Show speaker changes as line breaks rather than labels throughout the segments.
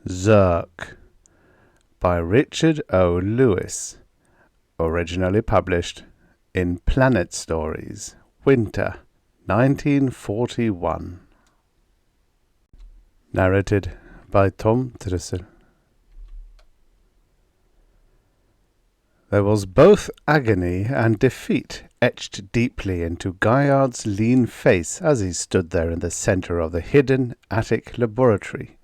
Zurk by Richard O. Lewis, originally published in Planet Stories, Winter, 1941. Narrated by Tom Trussell. There was both agony and defeat etched deeply into Gaillard's lean face as he stood there in the centre of the hidden attic laboratory.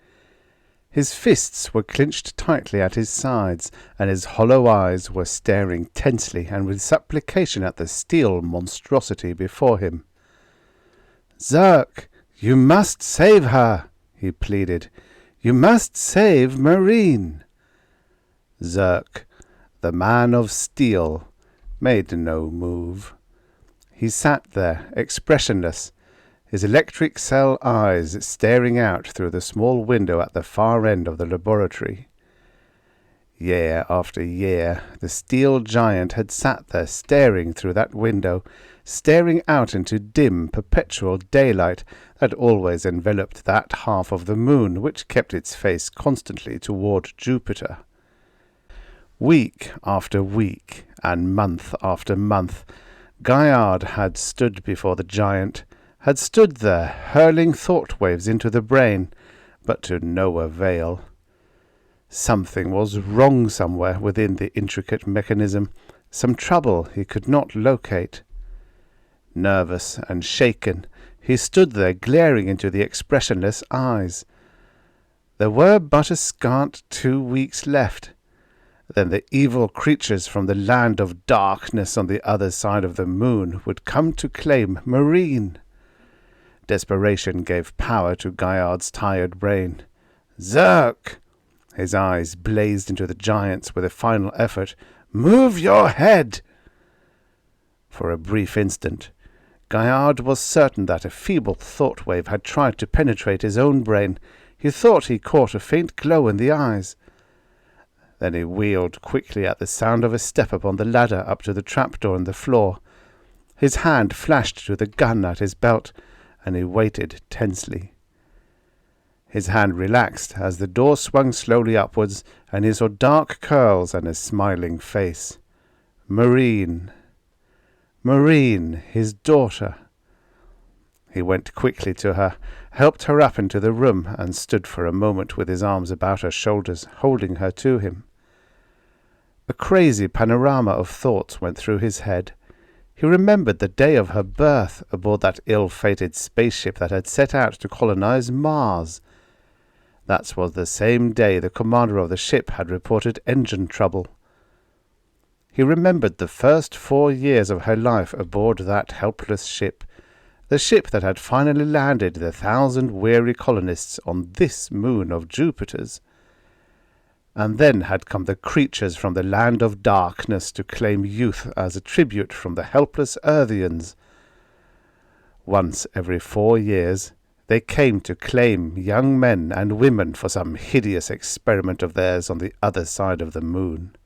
His fists were clinched tightly at his sides, and his hollow eyes were staring tensely and with supplication at the steel monstrosity before him. "Zurk, you must save her," he pleaded. "You must save Marene." Zurk, the man of steel, made no move. He sat there, expressionless, his electric cell eyes staring out through the small window at the far end of the laboratory. Year after year, the steel giant had sat there staring through that window, staring out into dim, perpetual daylight that always enveloped that half of the moon which kept its face constantly toward Jupiter. Week after week, and month after month, Gaillard had stood before the giant, had stood there, hurling thought waves into the brain, but to no avail. Something was wrong somewhere within the intricate mechanism, some trouble he could not locate. Nervous and shaken, he stood there glaring into the expressionless eyes. There were but a scant 2 weeks left. Then the evil creatures from the land of darkness on the other side of the moon would come to claim Marene. Desperation gave power to Gaillard's tired brain. "Zurk!" His eyes blazed into the giant's with a final effort. "Move your head!" For a brief instant, Gaillard was certain that a feeble thought wave had tried to penetrate his own brain. He thought he caught a faint glow in the eyes. Then he wheeled quickly at the sound of a step upon the ladder up to the trapdoor in the floor. His hand flashed to the gun at his belt, and he waited tensely. His hand relaxed as the door swung slowly upwards, and he saw dark curls and a smiling face. Marene, his daughter. He went quickly to her, helped her up into the room, and stood for a moment with his arms about her shoulders, holding her to him. A crazy panorama of thoughts went through his head. He remembered the day of her birth aboard that ill-fated spaceship that had set out to colonize Mars. That was the same day the commander of the ship had reported engine trouble. He remembered the first 4 years of her life aboard that helpless ship, the ship that had finally landed the 1,000 weary colonists on this moon of Jupiter's. And then had come the creatures from the land of darkness to claim youth as a tribute from the helpless Earthians. Once every 4 years, they came to claim young men and women for some hideous experiment of theirs on the other side of the moon.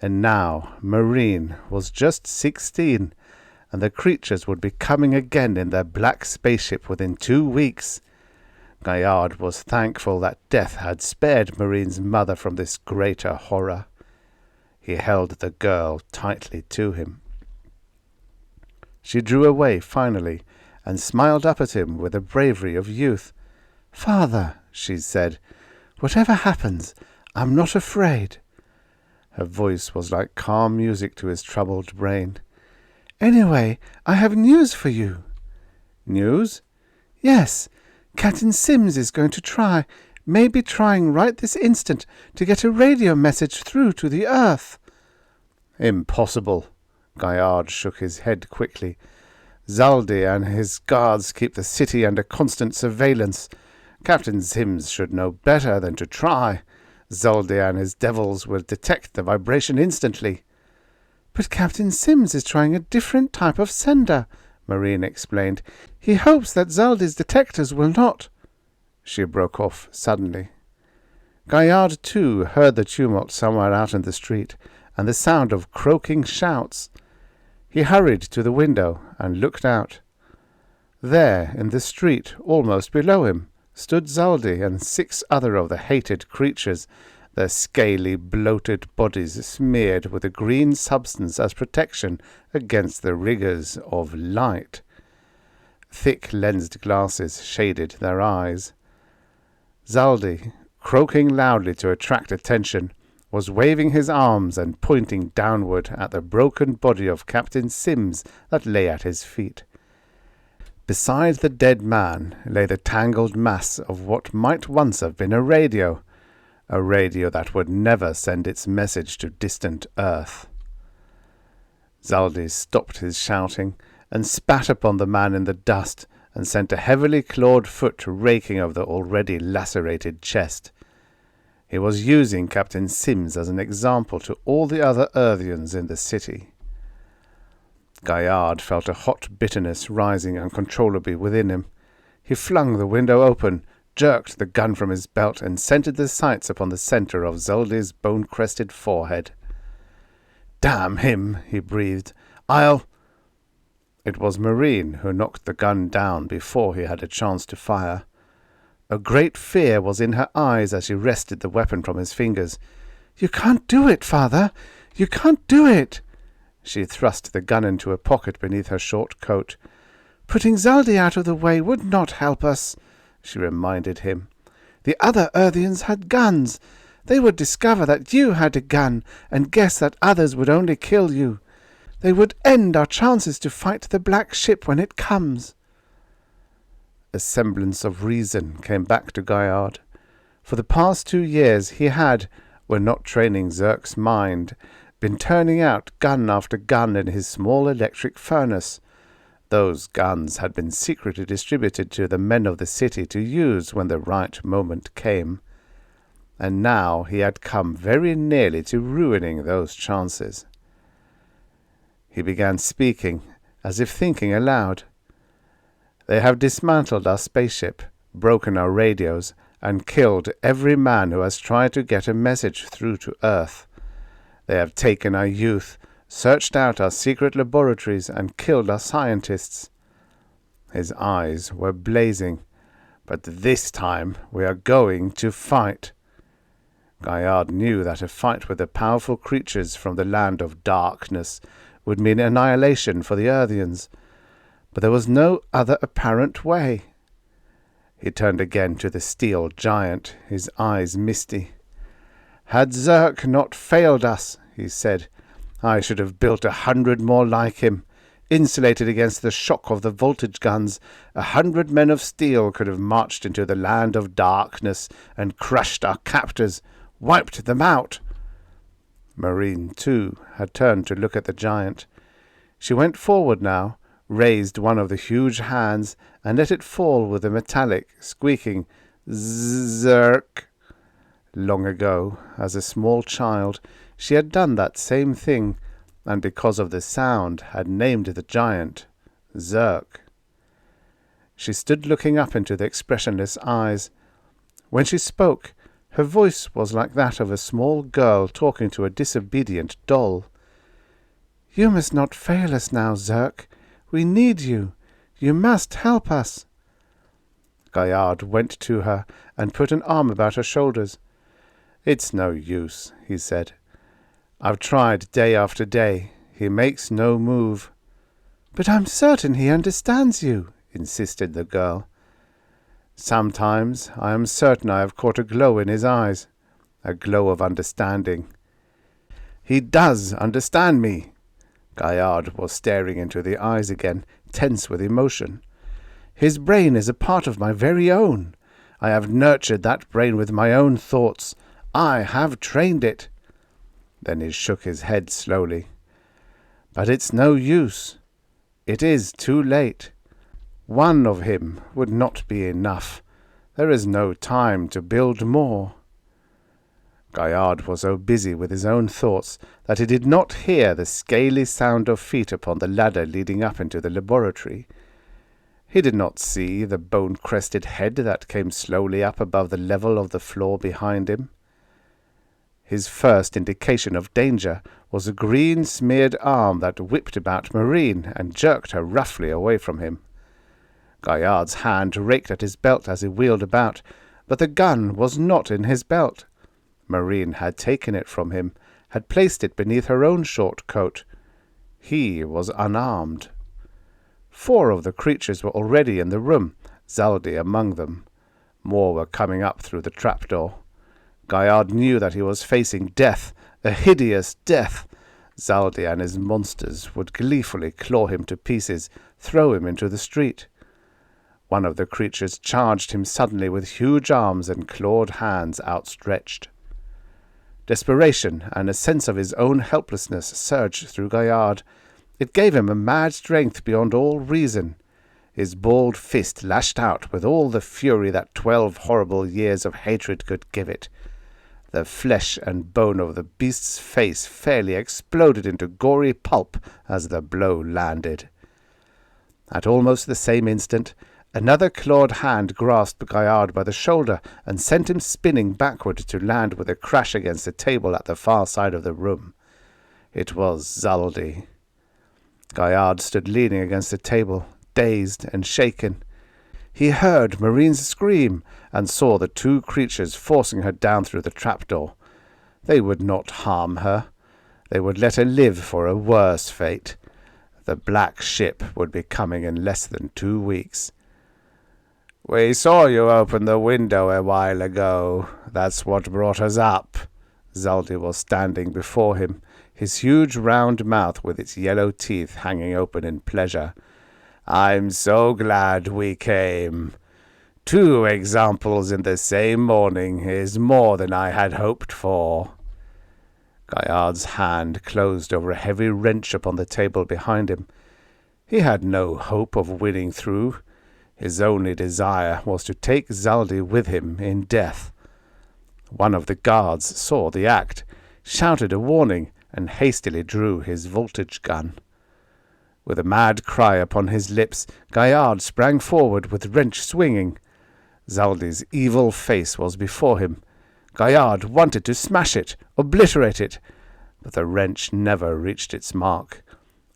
And now Marene was just 16, and the creatures would be coming again in their black spaceship within 2 weeks. Gaillard was thankful that death had spared Marene's mother from this greater horror. He held the girl tightly to him. She drew away finally, and smiled up at him with the bravery of youth. "Father," she said, "whatever happens, I'm not afraid." Her voice was like calm music to his troubled brain. "Anyway, I have news for you." "News?" "Yes. Captain Sims is going to try, maybe trying right this instant, to get a radio message through to the Earth." "Impossible." Gaillard shook his head quickly. "Zaldi and his guards keep the city under constant surveillance. Captain Sims should know better than to try. Zaldi and his devils will detect the vibration instantly." "But Captain Sims is trying a different type of sender," Marene explained. "He hopes that Zaldi's detectors will not—" She broke off suddenly. Gaillard, too, heard the tumult somewhere out in the street, and the sound of croaking shouts. He hurried to the window and looked out. There, in the street, almost below him, stood Zaldi and 6 other of the hated creatures, their scaly, bloated bodies smeared with a green substance as protection against the rigours of light. Thick lensed glasses shaded their eyes. Zaldi, croaking loudly to attract attention, was waving his arms and pointing downward at the broken body of Captain Sims that lay at his feet. Beside the dead man lay the tangled mass of what might once have been a radio that would never send its message to distant Earth. Zaldi stopped his shouting and spat upon the man in the dust and sent a heavily clawed foot raking over the already lacerated chest. He was using Captain Sims as an example to all the other Earthians in the city. Gaillard felt a hot bitterness rising uncontrollably within him. He flung the window open, jerked the gun from his belt, and centered the sights upon the center of Zaldi's bone-crested forehead. "Damn him!" he breathed. It was Marene who knocked the gun down before he had a chance to fire. A great fear was in her eyes as she wrested the weapon from his fingers. "You can't do it, father! You can't do it!" She thrust the gun into a pocket beneath her short coat. "Putting Zaldi out of the way would not help us," she reminded him. "The other Earthians had guns. They would discover that you had a gun and guess that others would only kill you. They would end our chances to fight the Black Ship when it comes." A semblance of reason came back to Gaillard. For the past 2 years he had, when not training Zurk's mind, been turning out gun after gun in his small electric furnace. Those guns had been secretly distributed to the men of the city to use when the right moment came. And now he had come very nearly to ruining those chances. He began speaking, as if thinking aloud. "They have dismantled our spaceship, broken our radios, and killed every man who has tried to get a message through to Earth. They have taken our youth, searched out our secret laboratories, and killed our scientists." His eyes were blazing. "But this time we are going to fight." Gaillard knew that a fight with the powerful creatures from the land of darkness would mean annihilation for the Earthians, but there was no other apparent way. He turned again to the steel giant, his eyes misty. "Had Zurk not failed us," he said, "I should have built 100 more like him. Insulated against the shock of the voltage guns, 100 men of steel could have marched into the land of darkness and crushed our captors, wiped them out." Marene, too, had turned to look at the giant. She went forward now, raised one of the huge hands, and let it fall with a metallic, squeaking "Zurk." Long ago, as a small child, she had done that same thing, and because of the sound had named the giant Zurk. She stood looking up into the expressionless eyes. When she spoke, her voice was like that of a small girl talking to a disobedient doll. "You must not fail us now, Zurk. We need you. You must help us." Gaillard went to her and put an arm about her shoulders. "It's no use," he said. "I've tried day after day. He makes no move." "But I'm certain he understands you," insisted the girl. "Sometimes I am certain I have caught a glow in his eyes, a glow of understanding." "He does understand me." Gaillard was staring into the eyes again, tense with emotion. "His brain is a part of my very own. I have nurtured that brain with my own thoughts. I have trained it." Then he shook his head slowly. "But it's no use. It is too late. One of him would not be enough. There is no time to build more." Gaillard was so busy with his own thoughts that he did not hear the scaly sound of feet upon the ladder leading up into the laboratory. He did not see the bone-crested head that came slowly up above the level of the floor behind him. His first indication of danger was a green-smeared arm that whipped about Marene and jerked her roughly away from him. Gaillard's hand raked at his belt as he wheeled about, but the gun was not in his belt. Marene had taken it from him, had placed it beneath her own short coat. He was unarmed. 4 of the creatures were already in the room, Zaldi among them. More were coming up through the trapdoor. Gaillard knew that he was facing death, a hideous death. Zaldi and his monsters would gleefully claw him to pieces, throw him into the street. One of the creatures charged him suddenly with huge arms and clawed hands outstretched. Desperation and a sense of his own helplessness surged through Gaillard. It gave him a mad strength beyond all reason. His balled fist lashed out with all the fury that 12 horrible years of hatred could give it. The flesh and bone of the beast's face fairly exploded into gory pulp as the blow landed. At almost the same instant, another clawed hand grasped Gaillard by the shoulder and sent him spinning backward to land with a crash against the table at the far side of the room. It was Zaldi. Gaillard stood leaning against the table, dazed and shaken. He heard Marene's scream and saw the 2 creatures forcing her down through the trapdoor. They would not harm her. They would let her live for a worse fate. The black ship would be coming in less than 2 weeks. "We saw you open the window a while ago. That's what brought us up." Zaldi was standing before him, his huge round mouth with its yellow teeth hanging open in pleasure. "I'm so glad we came. 2 examples in the same morning is more than I had hoped for." Gaillard's hand closed over a heavy wrench upon the table behind him. He had no hope of winning through. His only desire was to take Zaldi with him in death. One of the guards saw the act, shouted a warning, and hastily drew his voltage gun. With a mad cry upon his lips, Gaillard sprang forward with wrench swinging. Zaldi's evil face was before him. Gaillard wanted to smash it, obliterate it, but the wrench never reached its mark.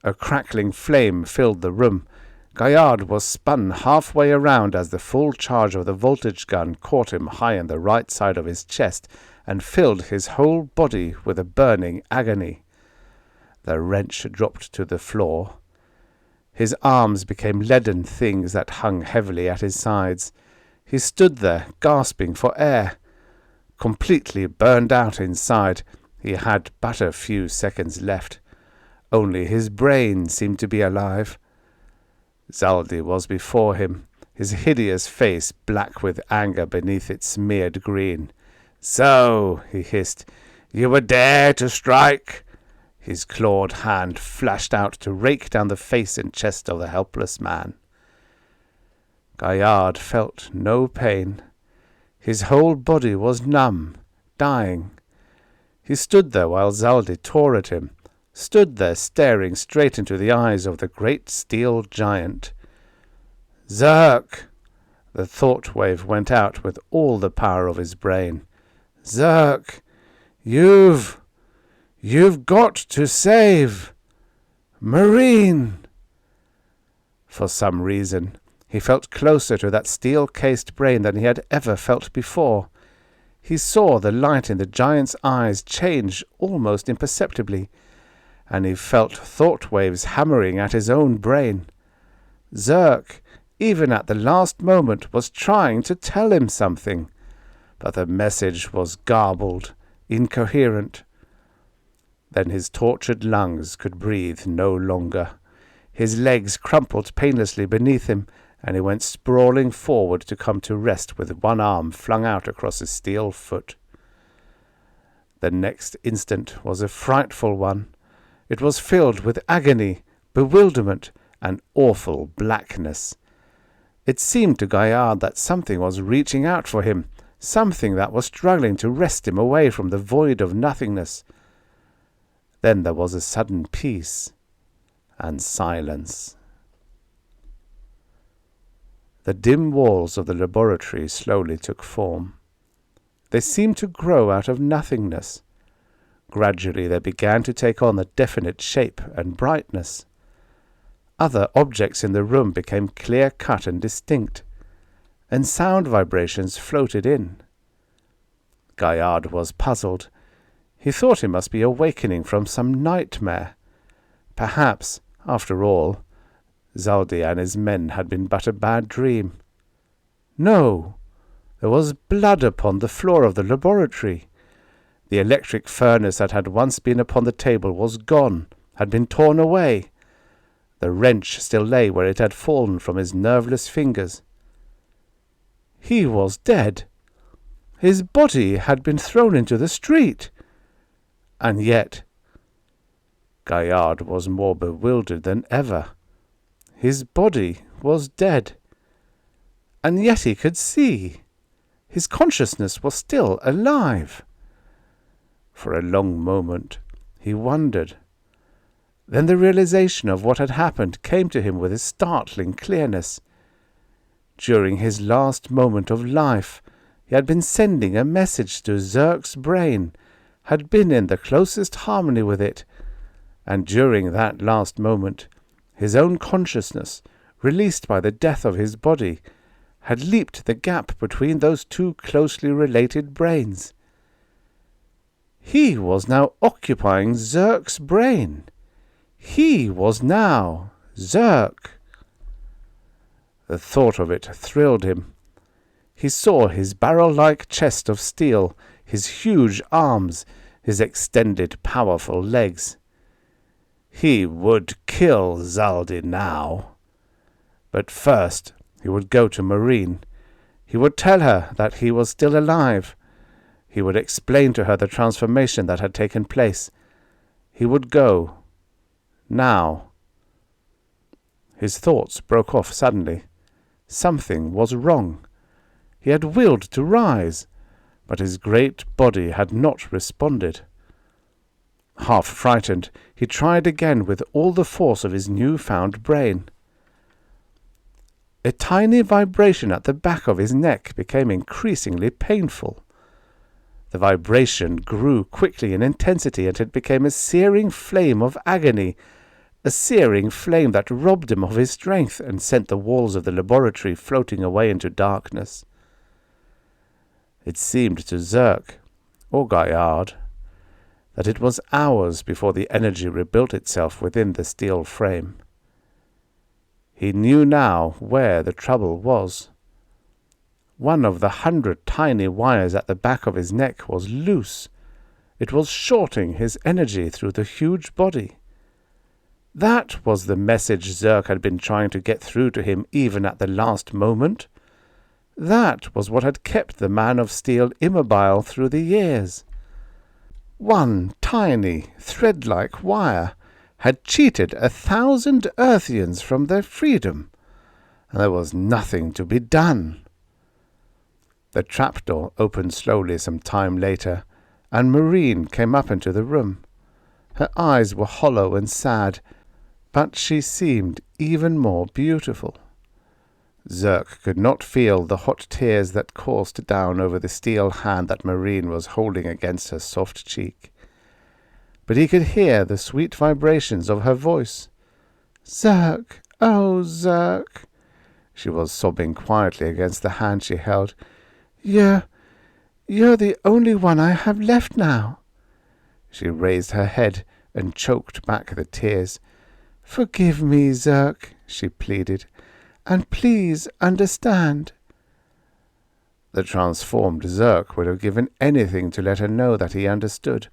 A crackling flame filled the room. Gaillard was spun halfway around as the full charge of the voltage gun caught him high on the right side of his chest and filled his whole body with a burning agony. The wrench dropped to the floor. His arms became leaden things that hung heavily at his sides. He stood there, gasping for air. Completely burned out inside, he had but a few seconds left. Only his brain seemed to be alive. Zaldi was before him, his hideous face black with anger beneath its smeared green. "So," he hissed, "you would dare to strike?" His clawed hand flashed out to rake down the face and chest of the helpless man. Gaillard felt no pain. His whole body was numb, dying. He stood there while Zaldi tore at him, stood there staring straight into the eyes of the great steel giant. "Zurk!" The thought wave went out with all the power of his brain. "Zurk! You've got to save Marene!" For some reason, he felt closer to that steel-cased brain than he had ever felt before. He saw the light in the giant's eyes change almost imperceptibly, and he felt thought waves hammering at his own brain. Zurk, even at the last moment, was trying to tell him something, but the message was garbled, incoherent. Then his tortured lungs could breathe no longer. His legs crumpled painlessly beneath him, and he went sprawling forward to come to rest with one arm flung out across his steel foot. The next instant was a frightful one. It was filled with agony, bewilderment, and awful blackness. It seemed to Gaillard that something was reaching out for him, something that was struggling to wrest him away from the void of nothingness. Then there was a sudden peace and silence. The dim walls of the laboratory slowly took form. They seemed to grow out of nothingness. Gradually they began to take on a definite shape and brightness. Other objects in the room became clear-cut and distinct, and sound vibrations floated in. Gaillard was puzzled. He thought he must be awakening from some nightmare. Perhaps, after all, Zaldi and his men had been but a bad dream. No! There was blood upon the floor of the laboratory. The electric furnace that had once been upon the table was gone, had been torn away. The wrench still lay where it had fallen from his nerveless fingers. He was dead. His body had been thrown into the street. And yet, Gaillard was more bewildered than ever. His body was dead. And yet he could see. His consciousness was still alive. For a long moment he wondered. Then the realization of what had happened came to him with a startling clearness. During his last moment of life, he had been sending a message to Zurk's brain, had been in the closest harmony with it, and during that last moment, his own consciousness, released by the death of his body, had leaped the gap between those two closely related brains. He was now occupying Zurk's brain. He was now Zurk. The thought of it thrilled him. He saw his barrel-like chest of steel, his huge arms, his extended, powerful legs. He would kill Zaldi now. But first he would go to Marene. He would tell her that he was still alive. He would explain to her the transformation that had taken place. He would go. Now. His thoughts broke off suddenly. Something was wrong. He had willed to rise, but his great body had not responded. Half frightened, he tried again with all the force of his new-found brain. A tiny vibration at the back of his neck became increasingly painful. The vibration grew quickly in intensity until it became a searing flame of agony, a searing flame that robbed him of his strength and sent the walls of the laboratory floating away into darkness. It seemed to Zurk, or Gaillard, that it was hours before the energy rebuilt itself within the steel frame. He knew now where the trouble was. One of the 100 tiny wires at the back of his neck was loose. It was shorting his energy through the huge body. That was the message Zurk had been trying to get through to him even at the last moment. That was what had kept the man of steel immobile through the years. One tiny, thread-like wire had cheated 1,000 Earthians from their freedom, and there was nothing to be done. The trapdoor opened slowly some time later, and Marene came up into the room. Her eyes were hollow and sad, but she seemed even more beautiful. Zurk could not feel the hot tears that coursed down over the steel hand that Marene was holding against her soft cheek. But he could hear the sweet vibrations of her voice. "Zurk, oh, Zurk!" She was sobbing quietly against the hand she held. You're the only one I have left now." She raised her head and choked back the tears. "Forgive me, Zurk," she pleaded, "and please understand." The transformed Zurk would have given anything to let her know that he understood.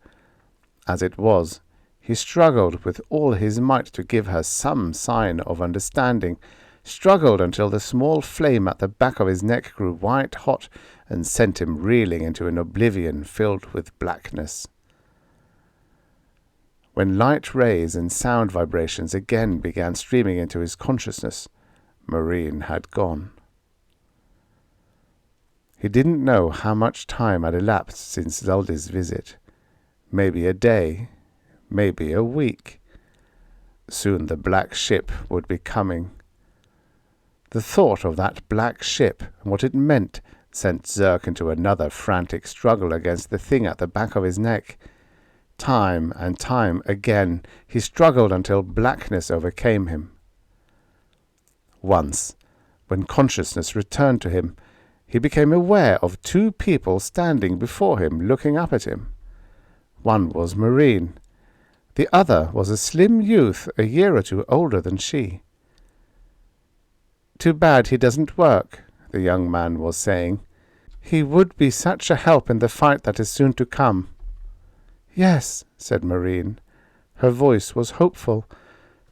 As it was, he struggled with all his might to give her some sign of understanding, struggled until the small flame at the back of his neck grew white-hot and sent him reeling into an oblivion filled with blackness. When light rays and sound vibrations again began streaming into his consciousness, Marene had gone. He didn't know how much time had elapsed since Zaldi's visit. Maybe a day, maybe a week. Soon the black ship would be coming. The thought of that black ship and what it meant sent Zurk into another frantic struggle against the thing at the back of his neck. Time and time again he struggled until blackness overcame him. Once, when consciousness returned to him, he became aware of two people standing before him looking up at him. One was Marene. The other was a slim youth a year or two older than she. "Too bad he doesn't work," the young man was saying. "He would be such a help in the fight that is soon to come." "Yes," said Marene. Her voice was hopeful.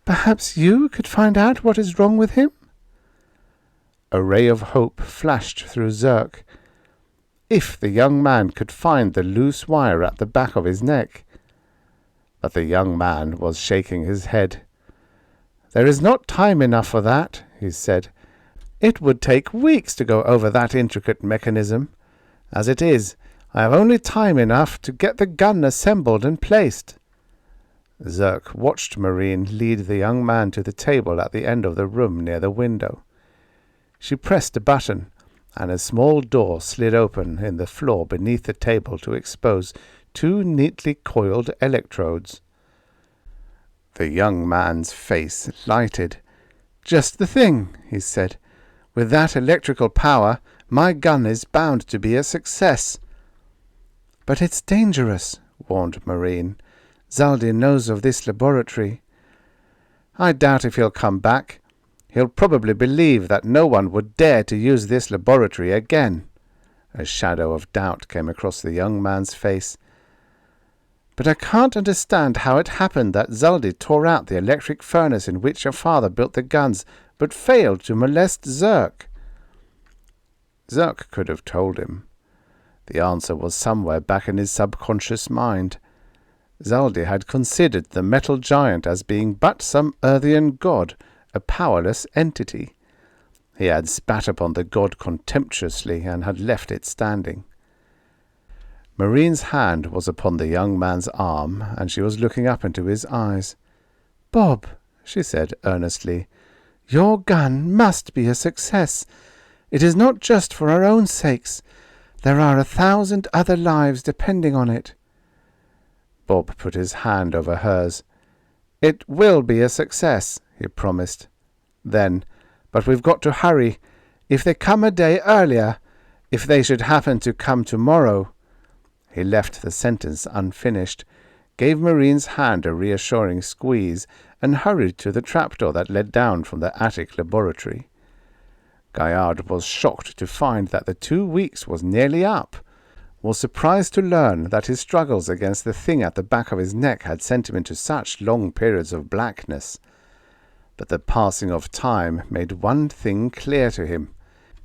"Perhaps you could find out what is wrong with him?" A ray of hope flashed through Zurk. If the young man could find the loose wire at the back of his neck. But the young man was shaking his head. "There is not time enough for that," he said. "It would take weeks to go over that intricate mechanism. As it is, I have only time enough to get the gun assembled and placed." Zurk watched Marene lead the young man to the table at the end of the room near the window. She pressed a button, and a small door slid open in the floor beneath the table to expose two neatly coiled electrodes. The young man's face lighted. "Just the thing," he said. "With that electrical power, my gun is bound to be a success." "But it's dangerous," warned Marene. "Zaldi knows of this laboratory." "I doubt if he'll come back. He'll probably believe that no one would dare to use this laboratory again." A shadow of doubt came across the young man's face. "But I can't understand how it happened that Zaldi tore out the electric furnace in which your father built the guns, but failed to molest Zurk." Zurk could have told him. The answer was somewhere back in his subconscious mind. Zaldi had considered the metal giant as being but some earthen god, a powerless entity. He had spat upon the god contemptuously and had left it standing. Marine's hand was upon the young man's arm, and she was looking up into his eyes. "Bob," she said earnestly, "your gun must be a success. It is not just for our own sakes. There are 1,000 other lives depending on it." Bob put his hand over hers. "It will be a success," he promised. Then, "But we've got to hurry. If they come a day earlier, if they should happen to come tomorrow—" He left the sentence unfinished, gave Marine's hand a reassuring squeeze, and hurried to the trapdoor that led down from the attic laboratory. Gaillard was shocked to find that the 2 weeks was nearly up, was surprised to learn that his struggles against the thing at the back of his neck had sent him into such long periods of blackness. But the passing of time made one thing clear to him.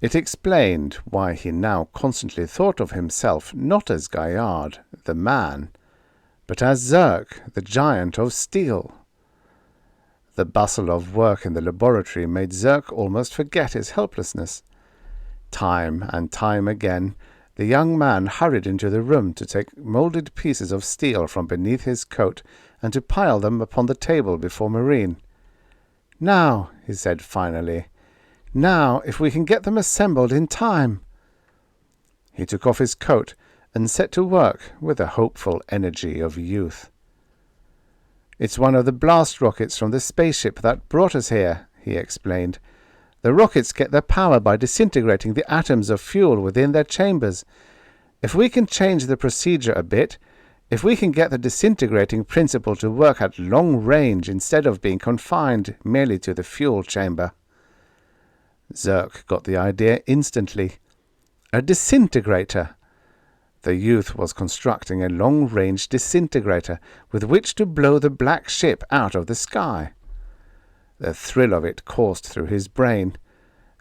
It explained why he now constantly thought of himself not as Gaillard, the man, but as Zurk, the giant of steel. The bustle of work in the laboratory made Zurk almost forget his helplessness. Time and time again, the young man hurried into the room to take moulded pieces of steel from beneath his coat and to pile them upon the table before Marene. "Now," he said finally, "now, if we can get them assembled in time." He took off his coat and set to work with the hopeful energy of youth. "It's one of the blast rockets from the spaceship that brought us here," he explained. "The rockets get their power by disintegrating the atoms of fuel within their chambers. If we can change the procedure a bit, if we can get the disintegrating principle to work at long range instead of being confined merely to the fuel chamber." Zurk got the idea instantly. A disintegrator! The youth was constructing a long-range disintegrator with which to blow the black ship out of the sky. The thrill of it coursed through his brain.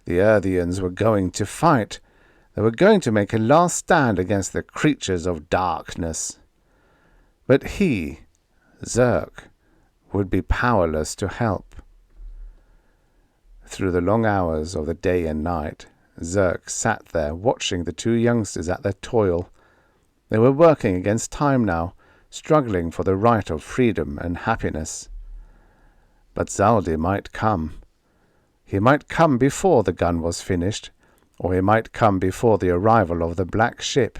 The Earthians were going to fight. They were going to make a last stand against the creatures of darkness. But he, Zurk, would be powerless to help. Through the long hours of the day and night, Zurk sat there watching the two youngsters at their toil. They were working against time now, struggling for the right of freedom and happiness. But Zaldi might come. He might come before the gun was finished, or he might come before the arrival of the black ship.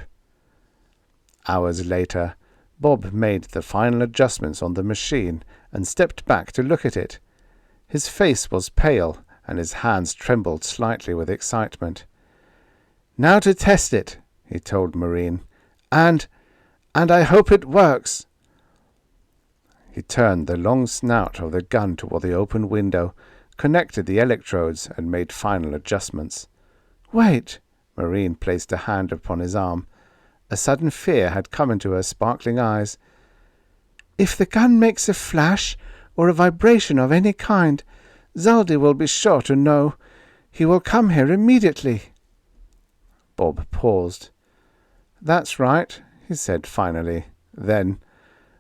Hours later, Bob made the final adjustments on the machine and stepped back to look at it. His face was pale, and his hands trembled slightly with excitement. "Now to test it," he told Marene. And I hope it works." He turned the long snout of the gun toward the open window, connected the electrodes, and made final adjustments. "Wait!" Marene placed a hand upon his arm. A sudden fear had come into her sparkling eyes. "If the gun makes a flash or a vibration of any kind, Zaldi will be sure to know. He will come here immediately." Bob paused. "That's right," he said finally. Then,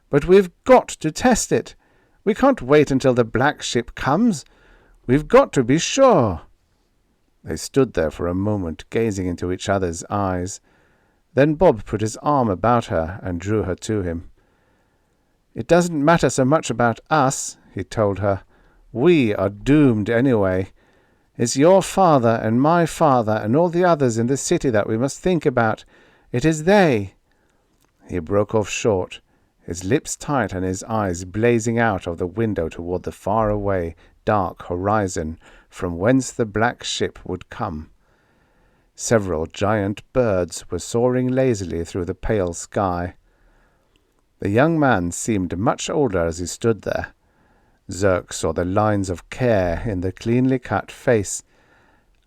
"But we've got to test it. We can't wait until the black ship comes. We've got to be sure." They stood there for a moment, gazing into each other's eyes. Then Bob put his arm about her and drew her to him. "It doesn't matter so much about us," he told her. "We are doomed anyway. It's your father and my father and all the others in the city that we must think about. It is they." He broke off short, his lips tight and his eyes blazing out of the window toward the far-away, dark horizon from whence the black ship would come. Several giant birds were soaring lazily through the pale sky. The young man seemed much older as he stood there. Zurk saw the lines of care in the cleanly cut face,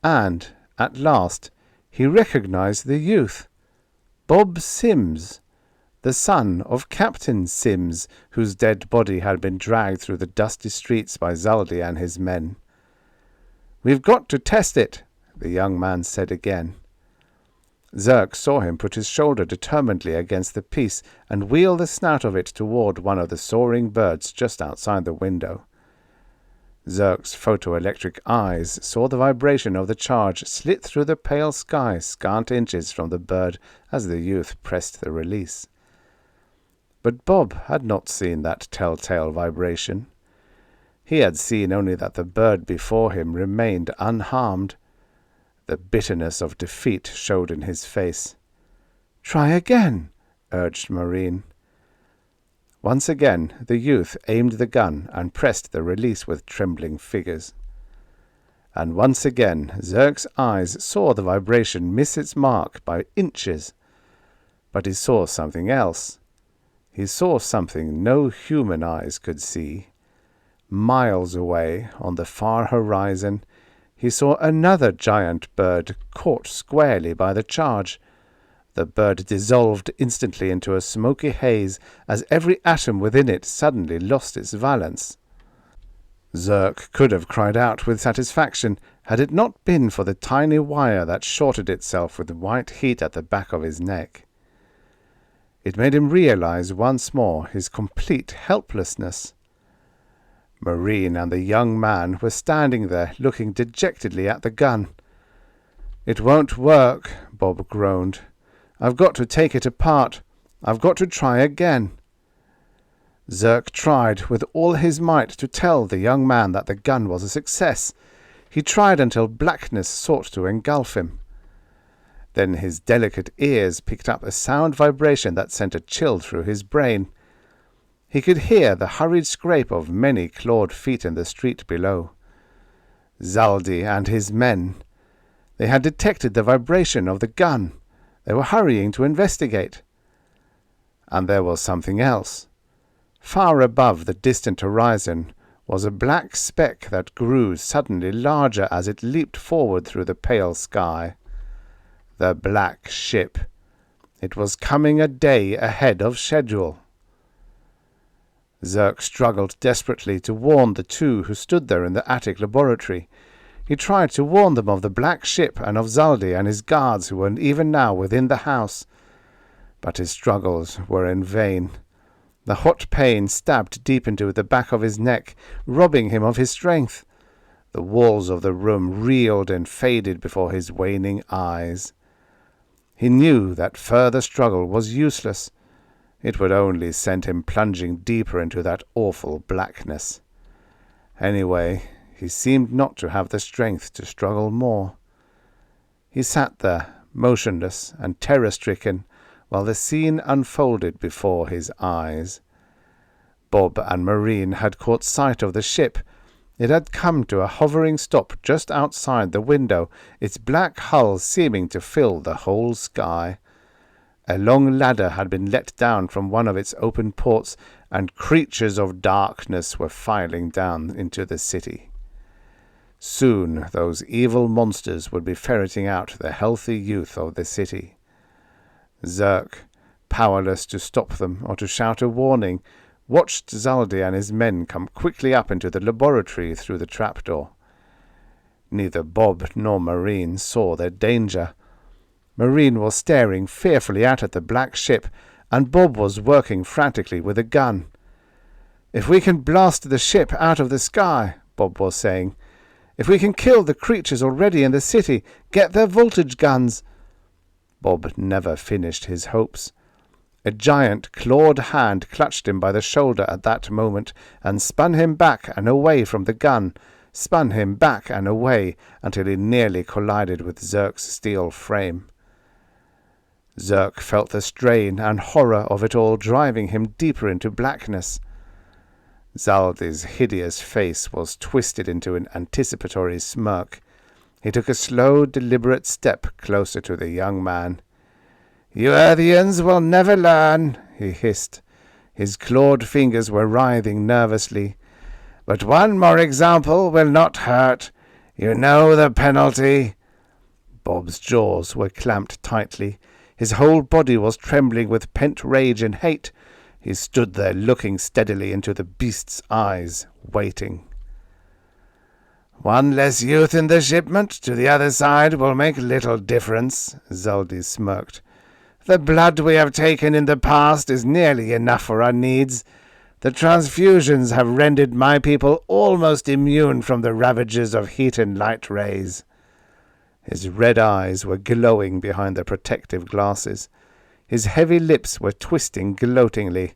and, at last, he recognized the youth. Bob Sims, the son of Captain Sims, whose dead body had been dragged through the dusty streets by Zaldi and his men. "We've got to test it," the young man said again. Zurk saw him put his shoulder determinedly against the piece and wheel the snout of it toward one of the soaring birds just outside the window. Zurk's photoelectric eyes saw the vibration of the charge slit through the pale sky scant inches from the bird as the youth pressed the release. But Bob had not seen that telltale vibration. He had seen only that the bird before him remained unharmed. The bitterness of defeat showed in his face. "Try again," urged Marene. Once again the youth aimed the gun and pressed the release with trembling fingers. And once again Zurk's eyes saw the vibration miss its mark by inches. But he saw something else. He saw something no human eyes could see. Miles away, on the far horizon, he saw another giant bird caught squarely by the charge. The bird dissolved instantly into a smoky haze as every atom within it suddenly lost its valence. Zurk could have cried out with satisfaction had it not been for the tiny wire that shorted itself with white heat at the back of his neck. It made him realize once more his complete helplessness. Marene and the young man were standing there looking dejectedly at the gun. "It won't work," Bob groaned. "I've got to take it apart. I've got to try again." Zurk tried with all his might to tell the young man that the gun was a success. He tried until blackness sought to engulf him. Then his delicate ears picked up a sound vibration that sent a chill through his brain. He could hear the hurried scrape of many clawed feet in the street below. Zaldi and his men. They had detected the vibration of the gun. They were hurrying to investigate. And there was something else. Far above the distant horizon was a black speck that grew suddenly larger as it leaped forward through the pale sky. The black ship. It was coming a day ahead of schedule. Zurk struggled desperately to warn the two who stood there in the attic laboratory. He tried to warn them of the black ship and of Zaldi and his guards who were even now within the house. But his struggles were in vain. The hot pain stabbed deep into the back of his neck, robbing him of his strength. The walls of the room reeled and faded before his waning eyes. He knew that further struggle was useless. It would only send him plunging deeper into that awful blackness. Anyway, he seemed not to have the strength to struggle more. He sat there, motionless and terror-stricken, while the scene unfolded before his eyes. Bob and Marene had caught sight of the ship. It had come to a hovering stop just outside the window, its black hull seeming to fill the whole sky. A long ladder had been let down from one of its open ports, and creatures of darkness were filing down into the city. Soon those evil monsters would be ferreting out the healthy youth of the city. Zurk, powerless to stop them or to shout a warning, watched Zaldi and his men come quickly up into the laboratory through the trapdoor. Neither Bob nor Marene saw their danger. Marene was staring fearfully out at the black ship, and Bob was working frantically with a gun. "If we can blast the ship out of the sky," Bob was saying. "If we can kill the creatures already in the city, get their voltage guns." Bob never finished his hopes. A giant clawed hand clutched him by the shoulder at that moment and spun him back and away from the gun, spun him back and away until he nearly collided with Zurk's steel frame. Zurk felt the strain and horror of it all driving him deeper into blackness. Zaldi's hideous face was twisted into an anticipatory smirk. He took a slow, deliberate step closer to the young man. "You Earthians will never learn," he hissed. His clawed fingers were writhing nervously. "But one more example will not hurt. You know the penalty." Bob's jaws were clamped tightly. His whole body was trembling with pent rage and hate. He stood there looking steadily into the beast's eyes, waiting. "One less youth in the shipment to the other side will make little difference," Zaldi smirked. "The blood we have taken in the past is nearly enough for our needs. The transfusions have rendered my people almost immune from the ravages of heat and light rays." His red eyes were glowing behind the protective glasses. His heavy lips were twisting gloatingly.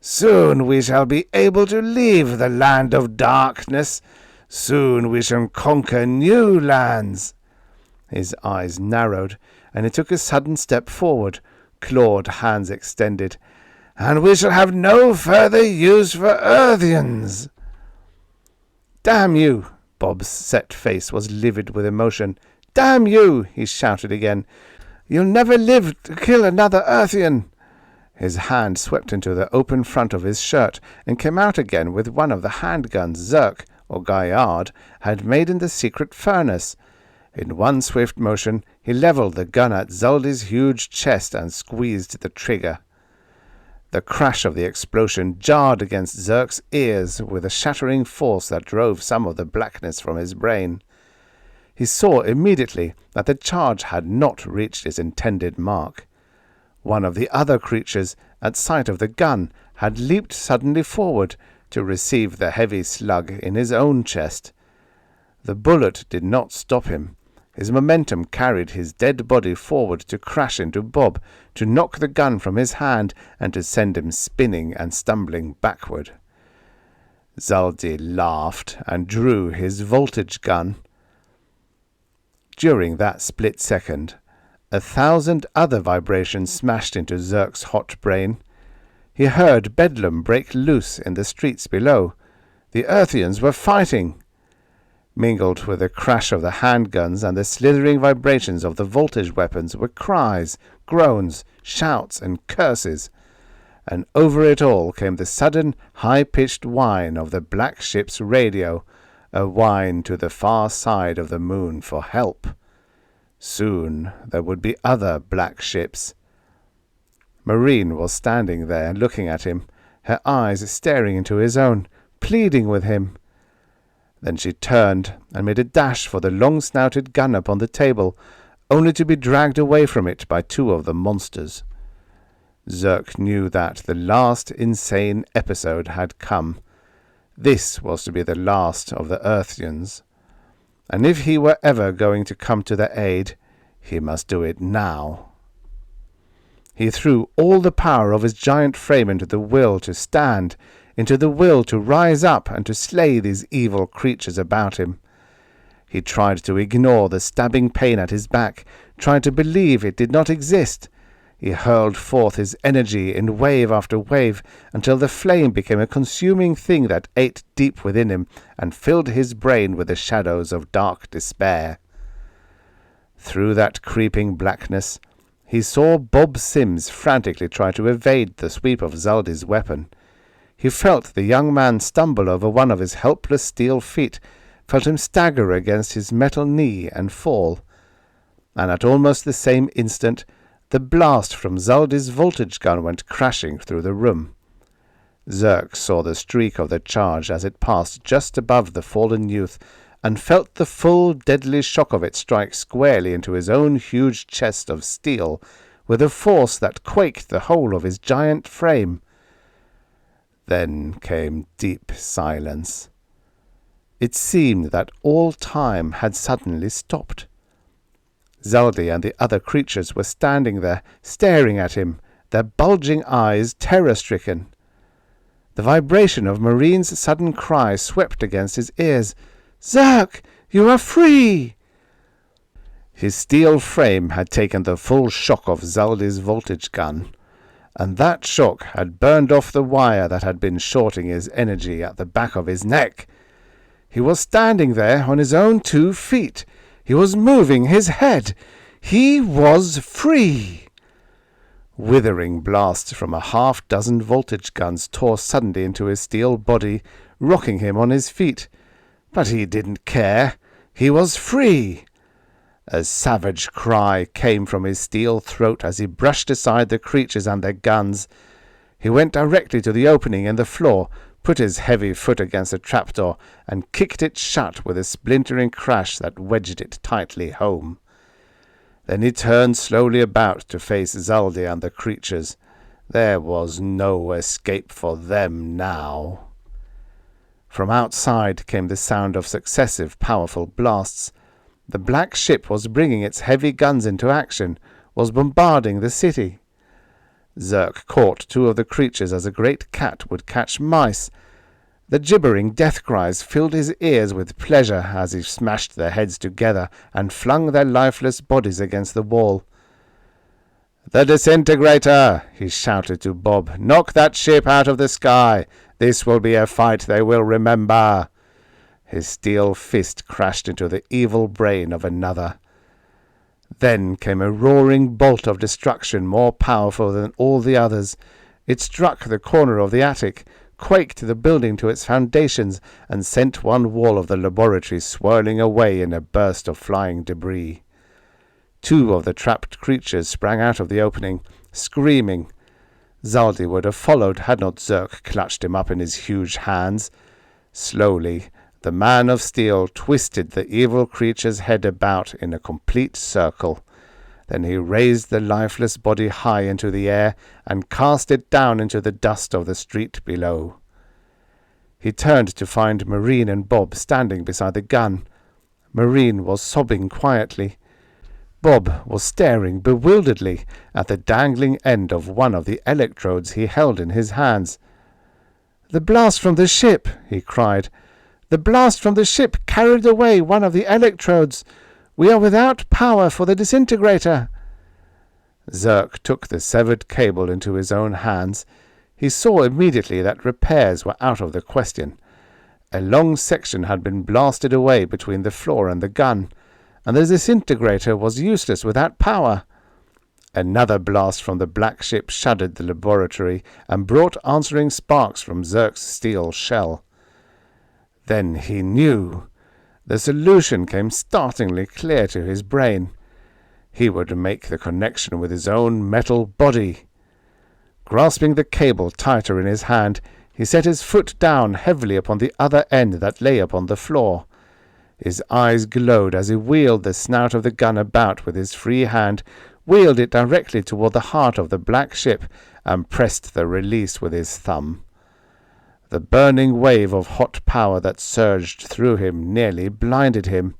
"Soon we shall be able to leave the land of darkness. Soon we shall conquer new lands." His eyes narrowed, and he took a sudden step forward, clawed hands extended. "And we shall have no further use for Earthians." "Damn you!" Bob's set face was livid with emotion. "Damn you!" he shouted again. "You'll never live to kill another Earthian." His hand swept into the open front of his shirt and came out again with one of the handguns Zurk, or Gaillard, had made in the secret furnace. In one swift motion he levelled the gun at Zaldi's huge chest and squeezed the trigger. The crash of the explosion jarred against Zurk's ears with a shattering force that drove some of the blackness from his brain. He saw immediately that the charge had not reached its intended mark. One of the other creatures, at sight of the gun, had leaped suddenly forward to receive the heavy slug in his own chest. The bullet did not stop him. His momentum carried his dead body forward to crash into Bob, to knock the gun from his hand, and to send him spinning and stumbling backward. Zaldi laughed and drew his voltage gun. During that split second, 1,000 other vibrations smashed into Zurk's hot brain. He heard bedlam break loose in the streets below. The Earthians were fighting. Mingled with the crash of the handguns and the slithering vibrations of the voltage weapons were cries, groans, shouts, and curses. And over it all came the sudden, high-pitched whine of the black ship's radio, a whine to the far side of the moon for help. Soon there would be other black ships. Marene was standing there looking at him, her eyes staring into his own, pleading with him. Then she turned and made a dash for the long-snouted gun upon the table, only to be dragged away from it by two of the monsters. Zurk knew that the last insane episode had come. This was to be the last of the Earthians. And if he were ever going to come to their aid, he must do it now. He threw all the power of his giant frame into the will to stand, into the will to rise up and to slay these evil creatures about him. He tried to ignore the stabbing pain at his back, tried to believe it did not exist. He hurled forth his energy in wave after wave until the flame became a consuming thing that ate deep within him and filled his brain with the shadows of dark despair. Through that creeping blackness, he saw Bob Sims frantically try to evade the sweep of Zaldy's weapon. He felt the young man stumble over one of his helpless steel feet, felt him stagger against his metal knee and fall. And at almost the same instant, the blast from Zaldy's voltage gun went crashing through the room. Zurk saw the streak of the charge as it passed just above the fallen youth, and felt the full deadly shock of it strike squarely into his own huge chest of steel, with a force that quaked the whole of his giant frame. Then came deep silence. It seemed that all time had suddenly stopped. Zaldy and the other creatures were standing there, staring at him, their bulging eyes terror-stricken. The vibration of Marene's sudden cry swept against his ears. "Zurk, you are free!" His steel frame had taken the full shock of Zaldy's voltage gun, and that shock had burned off the wire that had been shorting his energy at the back of his neck. He was standing there on his own 2 feet. He was moving his head. He was free. Withering blasts from a half-dozen voltage guns tore suddenly into his steel body, rocking him on his feet. But he didn't care. He was free. A savage cry came from his steel throat as he brushed aside the creatures and their guns. He went directly to the opening in the floor, put his heavy foot against the trapdoor, and kicked it shut with a splintering crash that wedged it tightly home. Then he turned slowly about to face Zaldy and the creatures. There was no escape for them now. From outside came the sound of successive powerful blasts. The black ship was bringing its heavy guns into action, was bombarding the city. Zurk caught 2 of the creatures as a great cat would catch mice. The gibbering death cries filled his ears with pleasure as he smashed their heads together and flung their lifeless bodies against the wall. "The disintegrator!" he shouted to Bob. "Knock that ship out of the sky! This will be a fight they will remember!" His steel fist crashed into the evil brain of another. Then came a roaring bolt of destruction more powerful than all the others. It struck the corner of the attic, quaked the building to its foundations, and sent one wall of the laboratory swirling away in a burst of flying debris. 2 of the trapped creatures sprang out of the opening, screaming. Zaldy would have followed had not Zurk clutched him up in his huge hands. Slowly, the man of steel twisted the evil creature's head about in a complete circle. Then he raised the lifeless body high into the air and cast it down into the dust of the street below. He turned to find Marene and Bob standing beside the gun. Marene was sobbing quietly. Bob was staring bewilderedly at the dangling end of one of the electrodes he held in his hands. "The blast from the ship!" he cried. "The blast from the ship carried away one of the electrodes. We are without power for the disintegrator." Zurk took the severed cable into his own hands. He saw immediately that repairs were out of the question. A long section had been blasted away between the floor and the gun, and the disintegrator was useless without power. Another blast from the black ship shuddered the laboratory and brought answering sparks from Zurk's steel shell. Then he knew. The solution came startlingly clear to his brain. He would make the connection with his own metal body. Grasping the cable tighter in his hand, he set his foot down heavily upon the other end that lay upon the floor. His eyes glowed as he wheeled the snout of the gun about with his free hand, wheeled it directly toward the heart of the black ship, and pressed the release with his thumb. The burning wave of hot power that surged through him nearly blinded him,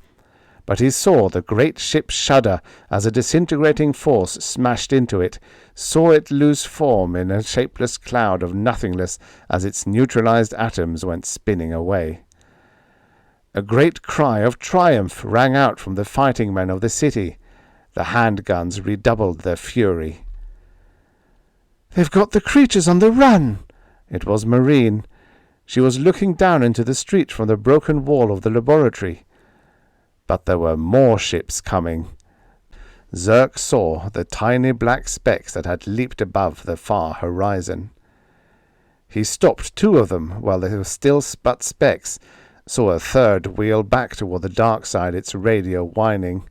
but he saw the great ship shudder as a disintegrating force smashed into it, saw it lose form in a shapeless cloud of nothingness as its neutralized atoms went spinning away. A great cry of triumph rang out from the fighting men of the city. The handguns redoubled their fury. "They've got the creatures on the run!" It was Marene. She was looking down into the street from the broken wall of the laboratory. But there were more ships coming. Zurk saw the tiny black specks that had leaped above the far horizon. He stopped 2 of them while they were still but specks, saw a third wheel back toward the dark side, its radio whining.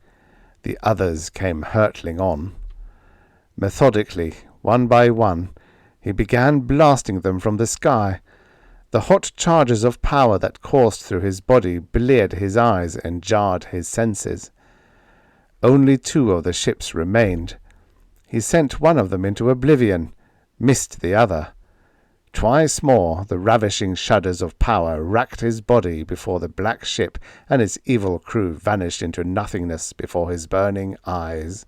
The others came hurtling on. Methodically, one by one, he began blasting them from the sky. The hot charges of power that coursed through his body bleared his eyes and jarred his senses. Only 2 of the ships remained. He sent one of them into oblivion, missed the other. Twice more the ravishing shudders of power racked his body before the black ship and its evil crew vanished into nothingness before his burning eyes.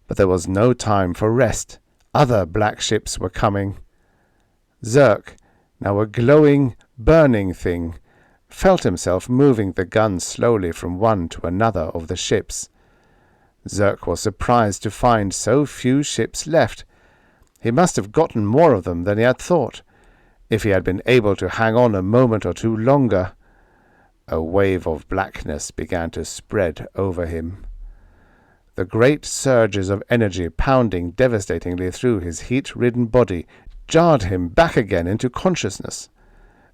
But there was no time for rest. Other black ships were coming. Zurk, now a glowing, burning thing, felt himself moving the gun slowly from one to another of the ships. Zurk was surprised to find so few ships left. He must have gotten more of them than he had thought, if he had been able to hang on a moment or 2 longer. A wave of blackness began to spread over him. The great surges of energy pounding devastatingly through his heat-ridden body jarred him back again into consciousness.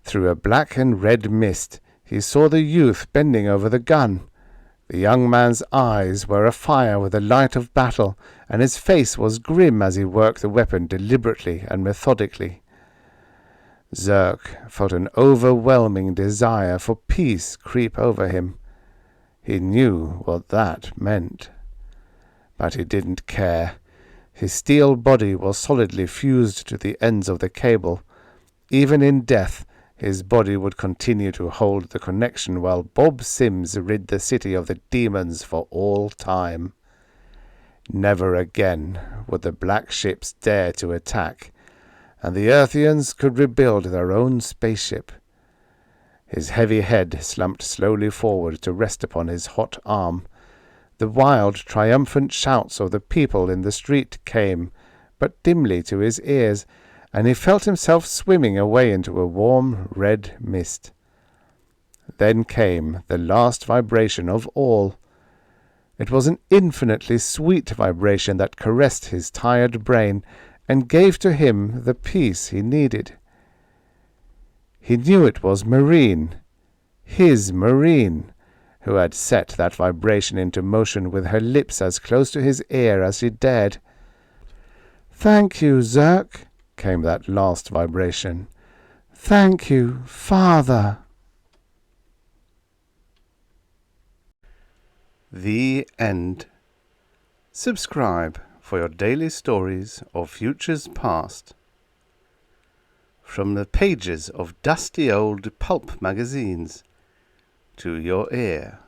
Through a black and red mist he saw the youth bending over the gun. The young man's eyes were afire with the light of battle, and his face was grim as he worked the weapon deliberately and methodically. Zurk felt an overwhelming desire for peace creep over him. He knew what that meant. But he didn't care. His steel body was solidly fused to the ends of the cable. Even in death, his body would continue to hold the connection while Bob Sims rid the city of the demons for all time. Never again would the black ships dare to attack, and the Earthians could rebuild their own spaceship. His heavy head slumped slowly forward to rest upon his hot arm. The wild, triumphant shouts of the people in the street came, but dimly to his ears, and he felt himself swimming away into a warm red mist. Then came the last vibration of all. It was an infinitely sweet vibration that caressed his tired brain and gave to him the peace he needed. He knew it was Marene, his Marene, who had set that vibration into motion with her lips as close to his ear as she dared. "Thank you, Zurk," came that last vibration. "Thank you, Father." The end. Subscribe for your daily stories of futures past. From the pages of dusty old pulp magazines to your ear.